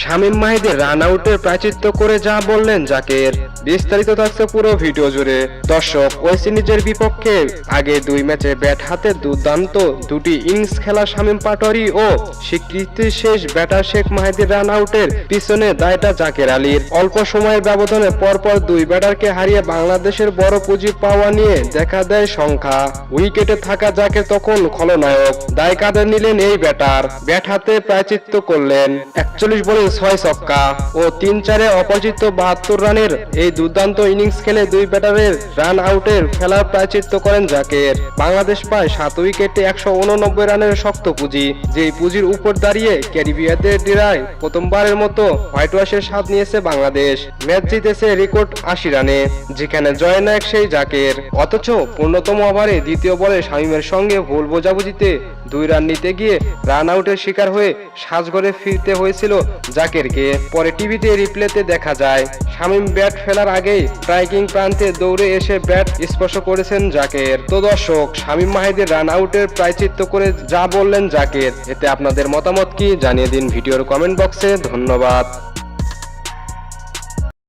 Shamim মাহিদের run আউটের প্রায়শ্চিত্ত করে যা বললেন জাকের, বিস্তারিত থাকছে পুরো ভিডিও জুড়ে। দর্শক, ওয়েস্ট ইন্ডিজের বিপক্ষে আগে 2 ম্যাচে ব্যাট হাতে দুর্দান্ত দুটি ইনিংস খেলা শামীম পাটোয়ারি ও স্বীকৃতি শেষ ব্যাটার শেখ মাহিদের রান আউটের পিছনে দায়টা জাকের আলীর। অল্প সময়ের ব্যবধানে পরপর 2 ব্যাটারকে হারিয়ে বাংলাদেশের বড় পুঁজি পাওয়া নিয়ে দেখা দেয় সংখ্যা। উইকেটে থাকা জাকের তখন খলনায়ক, দায় কাঁধে নিলেন এই ব্যাটার। ব্যাট হাতে প্রায়শ্চিত্ত করলেন 41 বলে 6 ছক্কা ও 3-4-এ অপরাজিত 72 রানের এই দুর্দান্ত ইনিংস খেলে 2 ব্যাটারের রান আউটের ফেলার প্রায়শ্চিত্ত করেন জাকের। বাংলাদেশ পায় 7 উইকেটে 189 রানের শক্ত পুঁজি, যেই পুঁজির উপর দাঁড়িয়ে ক্যারিবিয়ানদের ডেরায় প্রথমবারের মতো হোয়াইট ওয়াশের স্বাদ নিয়েছে বাংলাদেশ। ম্যাচ জিতেছে রেকর্ড 80 রানে, যেখানে জয়নায়ক সেই জাকের। অথচ 15তম ওভারে দ্বিতীয় বলে শামীমের সঙ্গে ভুল বোঝাবুঝিতে 2 রান নিতে গিয়ে রান আউটের শিকার হয়ে সাজঘরে ফিরতে হয়েছিল জাকেরকে। পরে টিভিতে রিপ্লেতে দেখা যায় শামীম ব্যাট ফেলার আগেই স্ট্রাইকিং প্রান্তে দৌড়ে এসে ব্যাট স্পর্শ করেছেন জাকের। তো দর্শক, শামীম মাহিদের রান আউটের প্রায়শ্চিত্ত করে যা বললেন জাকের, এতে আপনাদের মতামত কি জানিয়ে দিন ভিডিওর কমেন্ট বক্সে। ধন্যবাদ।